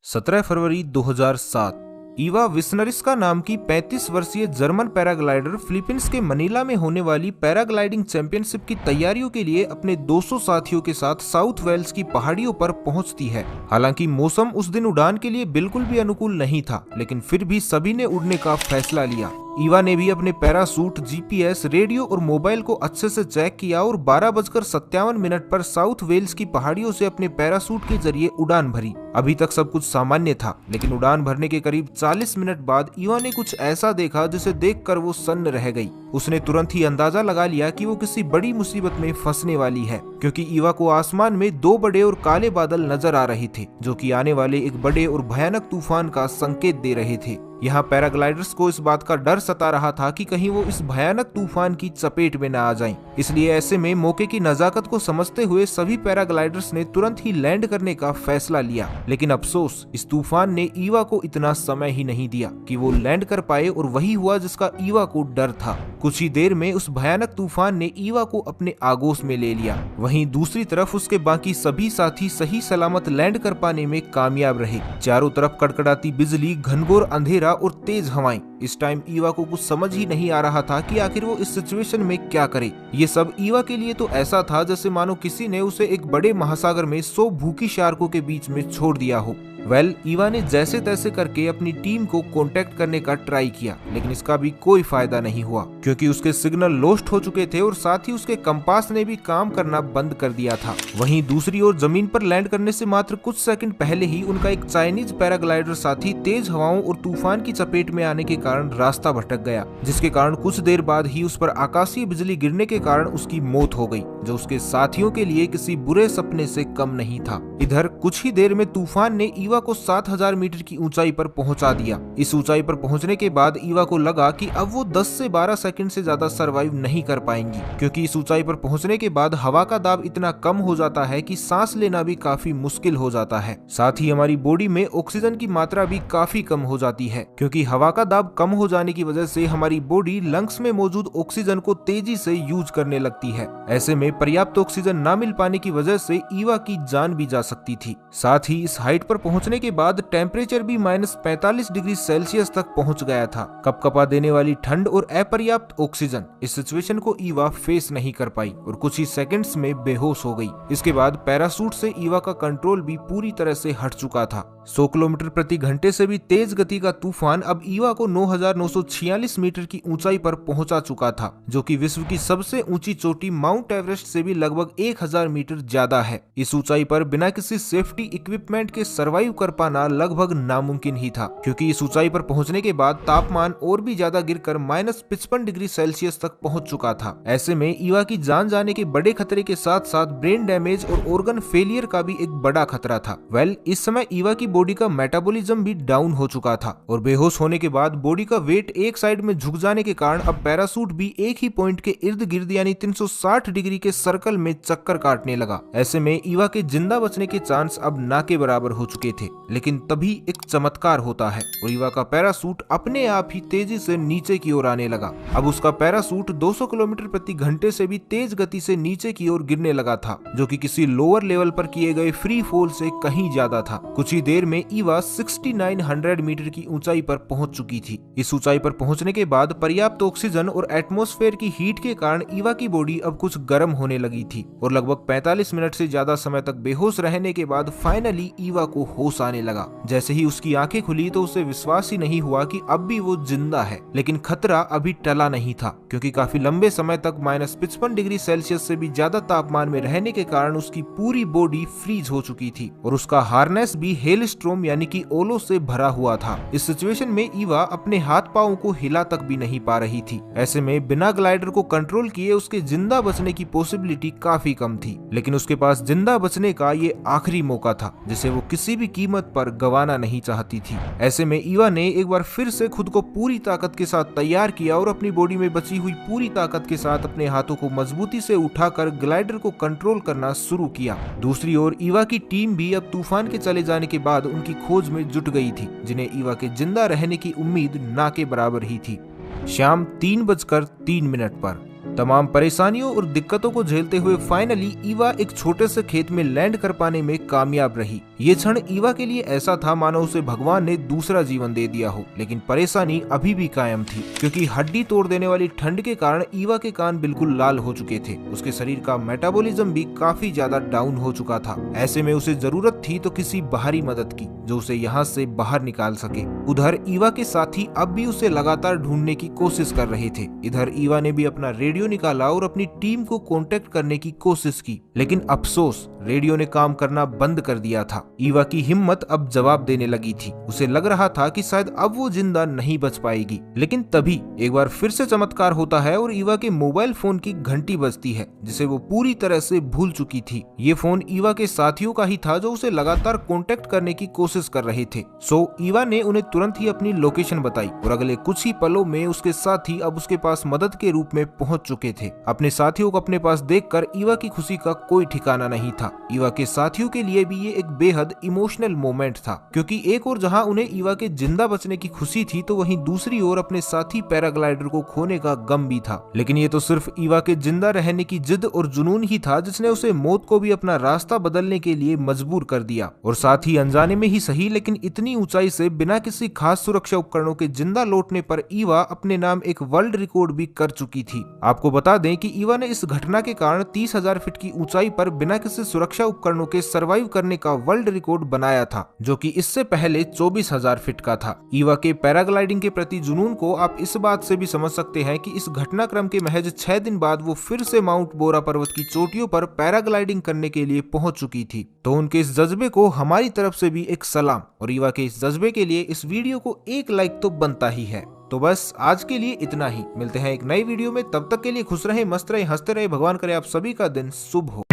17 फरवरी 2007 ईवा विस्नरिस्का नाम की 35 वर्षीय जर्मन पैराग्लाइडर फिलीपींस के मनीला में होने वाली पैराग्लाइडिंग चैंपियनशिप की तैयारियों के लिए अपने 200 साथियों के साथ साउथ वेल्स की पहाड़ियों पर पहुंचती है। हालांकि मौसम उस दिन उड़ान के लिए बिल्कुल भी अनुकूल नहीं था, लेकिन फिर भी सभी ने उड़ने का फैसला लिया। ईवा ने भी अपने पैरासूट, जीपीएस, रेडियो और मोबाइल को अच्छे से चेक किया और 12:57 पर साउथ वेल्स की पहाड़ियों से अपने पैरासूट के जरिए उड़ान भरी। अभी तक सब कुछ सामान्य था, लेकिन उड़ान भरने के करीब 40 मिनट बाद ईवा ने कुछ ऐसा देखा जिसे देखकर वो सन्न रह गई। उसने तुरंत ही अंदाजा लगा लिया कि वो किसी बड़ी मुसीबत में फंसने वाली है, क्योंकि ईवा को आसमान में 2 बड़े और काले बादल नजर आ रहे थे, जो कि आने वाले एक बड़े और भयानक तूफान का संकेत दे रहे थे। यहाँ पैराग्लाइडर्स को इस बात का डर सता रहा था कि कहीं वो इस भयानक तूफान की चपेट में न आ जाएं। इसलिए ऐसे में मौके की नजाकत को समझते हुए सभी पैराग्लाइडर्स ने तुरंत ही लैंड करने का फैसला लिया। लेकिन अफसोस, इस तूफान ने ईवा को इतना समय ही नहीं दिया कि वो लैंड कर पाए, और वही हुआ जिसका ईवा को डर था। कुछ ही देर में उस भयानक तूफान ने ईवा को अपने आगोश में ले लिया। वहीं दूसरी तरफ उसके बाकी सभी साथी सही सलामत लैंड कर पाने में कामयाब रहे। चारों तरफ कड़कड़ाती बिजली, घनघोर अंधेरा और तेज हवाएं। इस टाइम ईवा को कुछ समझ ही नहीं आ रहा था कि आखिर वो इस सिचुएशन में क्या करे। ये सब ईवा के लिए तो ऐसा था जैसे मानो किसी ने उसे एक बड़े महासागर में 100 भूखी शार्कों के बीच में छोड़ दिया हो। ईवा ने जैसे तैसे करके अपनी टीम को कांटेक्ट करने का ट्राई किया, लेकिन इसका भी कोई फायदा नहीं हुआ, क्योंकि उसके सिग्नल लॉस्ट हो चुके थे और साथ ही उसके कंपास ने भी काम करना बंद कर दिया था। वहीं दूसरी ओर जमीन पर लैंड करने से मात्र कुछ सेकंड पहले ही उनका एक चाइनीज पैराग्लाइडर साथी तेज हवाओं और तूफान की चपेट में आने के कारण रास्ता भटक गया, जिसके कारण कुछ देर बाद ही उस पर आकाशीय बिजली गिरने के कारण उसकी मौत हो गई, जो उसके साथियों के लिए किसी बुरे सपने से कम नहीं था। इधर कुछ ही देर में तूफान ने ईवा को 7000 मीटर की ऊंचाई पर पहुंचा दिया। इस ऊंचाई पर पहुंचने के बाद ईवा को लगा कि अब वो 10 से 12 सेकंड से ज्यादा सरवाइव नहीं कर पाएंगी, क्योंकि इस ऊंचाई पर पहुंचने के बाद हवा का दाब इतना कम हो जाता है कि सांस लेना भी काफी मुश्किल हो जाता है। साथ ही हमारी बॉडी में ऑक्सीजन की मात्रा भी काफी कम हो जाती है, क्योंकि हवा का दाब कम हो जाने की वजह से हमारी बॉडी लंग्स में मौजूद ऑक्सीजन को तेजी से यूज करने लगती है। ऐसे में पर्याप्त ऑक्सीजन न मिल पाने की वजह से ईवा की जान भी जा सकती थी। साथ ही इस हाइट पर पहुंचने के बाद टेम्परेचर भी -45 डिग्री सेल्सियस तक पहुंच गया था। कपकपा देने वाली ठंड और अपर्याप्त ऑक्सीजन, इस सिचुएशन को ईवा फेस नहीं कर पाई और कुछ ही सेकंड्स में बेहोश हो गई। इसके बाद पैरासूट से ईवा का कंट्रोल भी पूरी तरह से हट चुका था। 100 किलोमीटर प्रति घंटे से भी तेज गति का तूफान अब ईवा को 9946 मीटर की ऊंचाई पर पहुंचा चुका था, जो कि विश्व की सबसे ऊंची चोटी माउंट एवरेस्ट से भी लगभग 1000 मीटर ज्यादा है। इस ऊंचाई पर बिना किसी सेफ्टी इक्विपमेंट के सरवाइव कर पाना लगभग नामुमकिन ही था, क्योंकि इस ऊंचाई पर पहुंचने के बाद तापमान और भी ज्यादा गिरकर -55 डिग्री सेल्सियस तक पहुंच चुका था। ऐसे में ईवा की जान जाने के बड़े खतरे के साथ साथ ब्रेन डैमेज और ऑर्गन फेलियर का भी एक बड़ा खतरा था। इस समय ईवा की बॉडी का मेटाबॉलिज्म भी डाउन हो चुका था और बेहोश होने के बाद बॉडी का वेट एक साइड में झुक जाने के कारण अब पैरासूट भी एक ही पॉइंट के इर्द गिर्द यानी 360 डिग्री के सर्कल में चक्कर काटने लगा। ऐसे में ईवा के जिंदा बचने के चांस अब ना के बराबर हो चुके थे, लेकिन तभी एक चमत्कार होता है और ईवा का पैरासूट अपने आप ही तेजी से नीचे की ओर आने लगा। अब उसका पैरासूट 200 किलोमीटर प्रति घंटे से भी तेज गति से नीचे की ओर गिरने लगा था, जो कि किसी लोअर लेवल पर किए गए फ्री फॉल से कहीं ज्यादा था। कुछ ही देर में ईवा 6900 मीटर की ऊंचाई पर पहुंच चुकी थी। इस ऊंचाई पर पहुंचने के बाद पर्याप्त ऑक्सीजन और एटमॉस्फेयर की हीट के कारण ईवा की बॉडी अब कुछ गर्म होने लगी थी और लगभग 45 मिनट से ज्यादा समय तक बेहोश रहने के बाद फाइनली ईवा को होश आने लगा। जैसे ही उसकी आंखें खुली तो उसे विश्वास ही नहीं हुआ कि अब भी वो जिंदा है, लेकिन खतरा अभी टला नहीं था, क्योंकि काफी लंबे समय तक -55 डिग्री सेल्सियस से भी ज्यादा तापमान में रहने के कारण उसकी पूरी बॉडी फ्रीज हो चुकी थी और उसका हार्नेस भी हेलस्ट्रोम यानी कि ओलों से भरा हुआ था। इस सिचुएशन में ईवा अपने हाथ पांव को हिला तक भी नहीं पा रही थी। ऐसे में बिना ग्लाइडर को कंट्रोल किए उसके जिंदा बचने की पॉसिबिलिटी काफी कम थी, लेकिन उसके पास जिंदा बचने का ये आखिरी मौका था, जिसे वो किसी भी कीमत पर गंवाना नहीं चाहती थी। ऐसे में ईवा ने एक बार फिर से खुद को पूरी ताकत के साथ तैयार किया और अपनी बॉडी में बची हुई पूरी ताकत के साथ अपने हाथों को मजबूती से उठाकर ग्लाइडर को कंट्रोल करना शुरू किया। दूसरी ओर ईवा की टीम भी अब तूफान के चले जाने के बाद उनकी खोज में जुट गई थी, जिन्हें ईवा के जिंदा रहने की उम्मीद ना के बराबर ही थी। शाम 3:03 पर तमाम परेशानियों और दिक्कतों को झेलते हुए फाइनली ईवा एक छोटे से खेत में लैंड कर पाने में कामयाब रही। ये क्षण ईवा के लिए ऐसा था मानो उसे भगवान ने दूसरा जीवन दे दिया हो। लेकिन परेशानी अभी भी कायम थी, क्योंकि हड्डी तोड़ देने वाली ठंड के कारण ईवा के कान बिल्कुल लाल हो चुके थे। उसके शरीर का मेटाबॉलिज्म भी काफी ज्यादा डाउन हो चुका था। ऐसे में उसे जरूरत थी तो किसी बाहरी मदद की जो उसे यहाँ से बाहर निकाल सके। उधर ईवा के साथी अब भी उसे लगातार ढूंढने की कोशिश कर रहे थे। इधर ईवा ने भी अपना रेडियो निकाला और अपनी टीम को कांटेक्ट करने की कोशिश की, लेकिन अफसोस रेडियो ने काम करना बंद कर दिया था। ईवा की हिम्मत अब जवाब देने लगी थी। उसे लग रहा था कि शायद अब वो जिंदा नहीं बच पाएगी। लेकिन तभी एक बार फिर से चमत्कार होता है और ईवा के मोबाइल फोन की घंटी बजती है, जिसे वो पूरी तरह से भूल चुकी थी। ये फोन ईवा के साथियों का ही था जो उसे लगातार कांटेक्ट करने की कोशिश कर रहे थे। सो ईवा ने उन्हें तुरंत ही अपनी लोकेशन बताई और अगले कुछ ही पलों में उसके साथी अब उसके पास मदद के रूप में पहुंच चुके थे। अपने साथियों को अपने पास देखकर ईवा की खुशी का कोई ठिकाना नहीं था। ईवा के साथियों के लिए भी ये एक बेहद इमोशनल मोमेंट था, क्योंकि एक और जहां उन्हें ईवा के जिंदा बचने की खुशी थी, तो वहीं दूसरी ओर अपने साथी पैराग्लाइडर को खोने का गम भी था। लेकिन ये तो सिर्फ ईवा के जिंदा रहने की जिद और जुनून ही था जिसने उसे मौत को भी अपना रास्ता बदलने के लिए मजबूर कर दिया। और साथ ही अनजाने में ही सही, लेकिन इतनी ऊंचाई से बिना किसी खास सुरक्षा उपकरणों के जिंदा लौटने पर ईवा अपने नाम एक वर्ल्ड रिकॉर्ड भी कर चुकी थी। आपको बता दें कि ईवा ने इस घटना के कारण 30,000 फीट की ऊंचाई पर बिना किसी सुरक्षा उपकरणों के सरवाइव करने का वर्ल्ड रिकॉर्ड बनाया था, जो कि इससे पहले 24,000 फीट का था। ईवा के पैराग्लाइडिंग के प्रति जुनून को आप इस बात से भी समझ सकते हैं कि इस घटनाक्रम के महज 6 दिन बाद वो फिर से माउंट बोरा पर्वत की चोटियों पर पैराग्लाइडिंग करने के लिए पहुंच चुकी थी। तो उनके इस जज्बे को हमारी तरफ से भी एक सलाम, और ईवा के इस जज्बे के लिए इस वीडियो को एक लाइक तो बनता ही है। तो बस आज के लिए इतना ही। मिलते हैं एक नई वीडियो में, तब तक के लिए खुश रहें, मस्त रहें, हंसते रहें। भगवान करे आप सभी का दिन शुभ हो।